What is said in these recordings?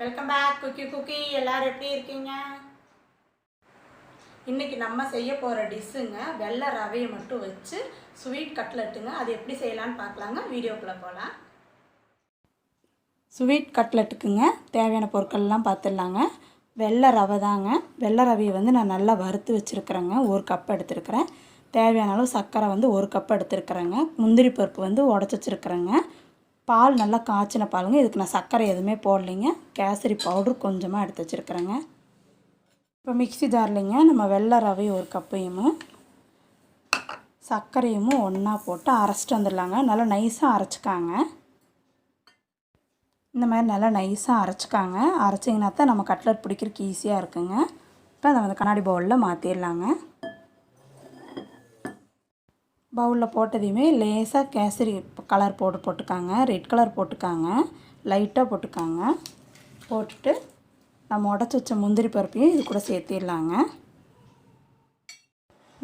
Welcome back cookie cookie. எல்லாரும் எப்படி இருக்கீங்க? இன்றைக்கி நம்ம செய்ய போகிற டிஷ்ஷுங்க வெள்ளை ரவையை மட்டும் வச்சு ஸ்வீட் கட்லெட்டுங்க. அது எப்படி செய்யலான்னு பார்க்கலாங்க. வீடியோக்குள்ளே போகலாம். ஸ்வீட் கட்லெட்டுக்குங்க தேவையான பொருட்கள்லாம் பார்த்துடலாங்க. வெள்ளை ரவை தாங்க. வெள்ளை ரவையை நான் நல்லா வறுத்து வச்சுருக்கிறேங்க. 1 கப் எடுத்துருக்கிறேன். தேவையான அளவு சர்க்கரை 1 கப் எடுத்துருக்கிறேங்க. முந்திரி பருப்பு உடச்சி வச்சுருக்கிறேங்க. பால் நல்லா காய்ச்சின பாலுங்க. இதுக்கு நான் சர்க்கரை எதுவுமே போடலைங்க. கேசரி பவுட்ரு கொஞ்சமாக எடுத்து வச்சுருக்கிறேங்க. இப்போ மிக்ஸி ஜார்லிங்க நம்ம வெள்ளை ரவை 1 கப்பையும் சர்க்கரையும் ஒன்றா போட்டு அரைச்சிட்டு வந்துடலாங்க. நல்லா நைஸாக அரைச்சிக்காங்க. இந்த மாதிரி நல்லா நைஸாக அரைச்சிக்காங்க. அரைச்சிங்கன்னா தான் நம்ம கட்லெட் பிடிக்கிறதுக்கு ஈஸியாக இருக்குங்க. இப்போ அதை கண்ணாடி பவுலில் மாற்றிடலாங்க. பவுலில் போட்டதையுமே லேசாக கேசரி கலர் பவுடர் போட்டுக்காங்க. ரெட் கலர் போட்டுக்காங்க. லைட்டாக போட்டுக்காங்க. போட்டுட்டு நம்ம உடச்சி வச்ச முந்திரி பருப்பையும் இது கூட சேர்த்திடலாங்க.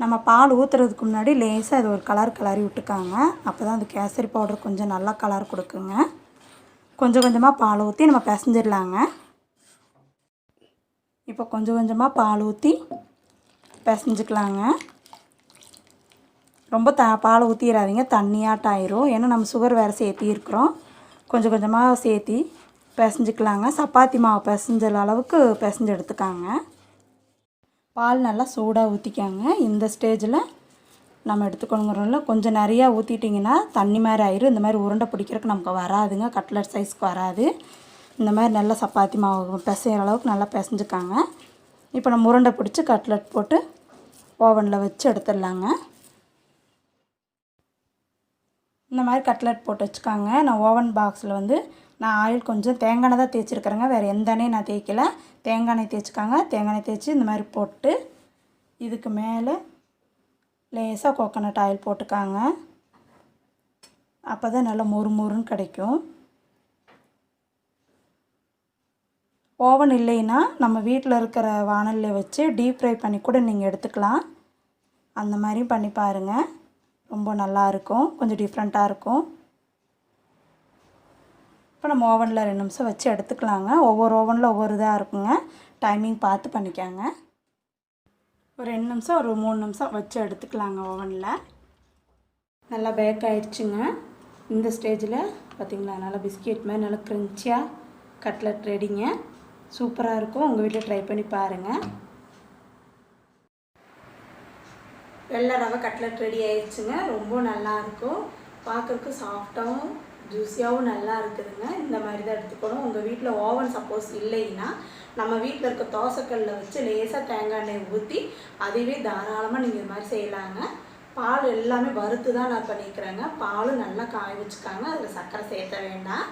நம்ம பால் ஊற்றுறதுக்கு முன்னாடி லேசாக இது ஒரு கிளறி விட்டுக்காங்க. அப்போ தான் அந்த கேசரி பவுடர் கொஞ்சம் நல்லா கலர் கொடுக்குங்க. கொஞ்சம் கொஞ்சமாக பால் ஊற்றி நம்ம பிசைஞ்சிடலாங்க. இப்போ கொஞ்சம் கொஞ்சமாக பால் ஊற்றி பிசைஞ்சிக்கலாங்க. ரொம்ப பால் ஊற்றிடாதீங்க, தண்ணியாட்டம் ஆயிரும். ஏன்னா நம்ம சுகர் வேறு சேர்த்திருக்கிறோம். கொஞ்சம் கொஞ்சமாக சேர்த்தி பிசைஞ்சிக்கலாங்க. சப்பாத்தி மாவு பிசைஞ்ச அளவுக்கு பிசைஞ்சு எடுத்துக்காங்க. பால் நல்லா சூடாக ஊற்றிக்காங்க. இந்த ஸ்டேஜில் நம்ம எடுத்துக்கணுங்கிறோம்ல கொஞ்சம் நிறையா ஊற்றிட்டிங்கன்னா தண்ணி மாதிரி ஆயிரும். இந்த மாதிரி உருண்டை பிடிக்கிறதுக்கு நமக்கு வராதுங்க. கட்லெட் சைஸ்க்கு வராது. இந்த மாதிரி நல்லா சப்பாத்தி மாவு பிசைகிற அளவுக்கு நல்லா பிசைஞ்சிக்காங்க. இப்போ நம்ம உருண்டை பிடிச்சி கட்லெட் போட்டு ஓவனில் வச்சு எடுத்துடலாங்க. இந்த மாதிரி கட்லெட் போட்டு வச்சுக்காங்க. நான் ஓவன் பாக்ஸில் நான் ஆயில் கொஞ்சம் தேங்காய் எண்ணெய் தான் தேய்ச்சிருக்கிறேங்க. வேறு எந்த எண்ணெயும் நான் தேய்க்கலை. தேங்காய் எண்ணெய் தேய்ச்சிக்காங்க. தேங்காய் எண்ணெய் தேய்ச்சி இந்த மாதிரி போட்டு இதுக்கு மேலே லேசாக கோகோனட் ஆயில் போட்டுக்காங்க. அப்போ தான் நல்லா மொறுன்னு கிடைக்கும். ஓவன் இல்லைன்னா நம்ம வீட்டில் இருக்கிற வானலில் வச்சு டீப் ஃப்ரை பண்ணி கூட நீங்கள் எடுத்துக்கலாம். அந்த மாதிரியும் பண்ணி பாருங்கள். ரொம்ப நல்லாயிருக்கும். கொஞ்சம் டிஃப்ரெண்ட்டாக இருக்கும். இப்போ நம்ம ஓவனில் 2 நிமிஷம் வச்சு எடுத்துக்கலாங்க. ஒவ்வொரு ஓவனில் ஒவ்வொரு இதாக இருக்குங்க. டைமிங் பார்த்து பண்ணிக்காங்க. ஒரு 2 நிமிஷம் ஒரு 3 நிமிஷம் வச்சு எடுத்துக்கலாங்க. ஓவனில் நல்லா பேக் ஆகிடுச்சுங்க. இந்த ஸ்டேஜில் பார்த்திங்களா நல்லா பிஸ்கெட் மாதிரி நல்லா க்ரன்ச்சியாக கட்லெட் ரெடிங்க. சூப்பராக இருக்கும். உங்கள் வீட்டில் ட்ரை பண்ணி பாருங்கள். வெள்ளை ரவை கட்லெட் ரெடி ஆயிடுச்சுங்க. ரொம்ப நல்லாயிருக்கும். பார்க்குறதுக்கு சாஃப்டாகவும் ஜூஸியாகவும் நல்லா இருக்குதுங்க. இந்த மாதிரி தான் எடுத்துக்கணும். உங்கள் வீட்டில் ஓவன் சப்போஸ் இல்லைன்னா நம்ம வீட்டில் இருக்க தோசைக்கல்லில் வச்சு லேசாக தேங்காய் எண்ணெய் ஊற்றி அதுவே தாராளமாக நீங்கள் இது மாதிரி செய்யலாங்க. பால் எல்லாமே வறுத்து தான் நான் பண்ணிக்கிறேங்க. பால் நல்லா காய வச்சுக்காங்க. அதில் சர்க்கரை சேர்த்த வேண்டாம்.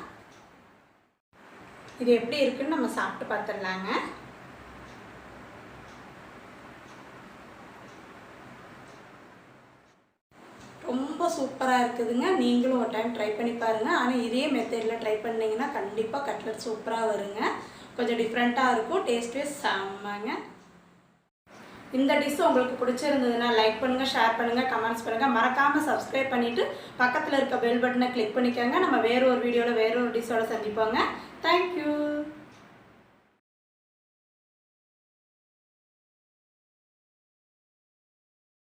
இது எப்படி இருக்குன்னு நம்ம சாப்பிட்டு பார்த்துடலாங்க. ரொம்ப சூப்பராக இருக்குதுங்க. நீங்களும் ஒரு டைம் ட்ரை பண்ணி பாருங்கள். ஆனால் இதே மெத்தடில் ட்ரை பண்ணிங்கன்னா கண்டிப்பாக கட்லெட் சூப்பராக வருங்க. கொஞ்சம் டிஃப்ரெண்ட்டாக இருக்கும். டேஸ்ட்டே செம்மங்க. இந்த டிஷ் உங்களுக்கு பிடிச்சிருந்ததுன்னா லைக் பண்ணுங்கள், ஷேர் பண்ணுங்கள், கமெண்ட்ஸ் பண்ணுங்கள். மறக்காமல் சப்ஸ்கிரைப் பண்ணிவிட்டு பக்கத்தில் இருக்க பெல் பட்டனை கிளிக் பண்ணிக்கோங்க. நம்ம வேறு ஒரு வீடியோவில் வேறு ஒரு டிஷ்ஷோட சந்திப்போங்க. தேங்க்யூ.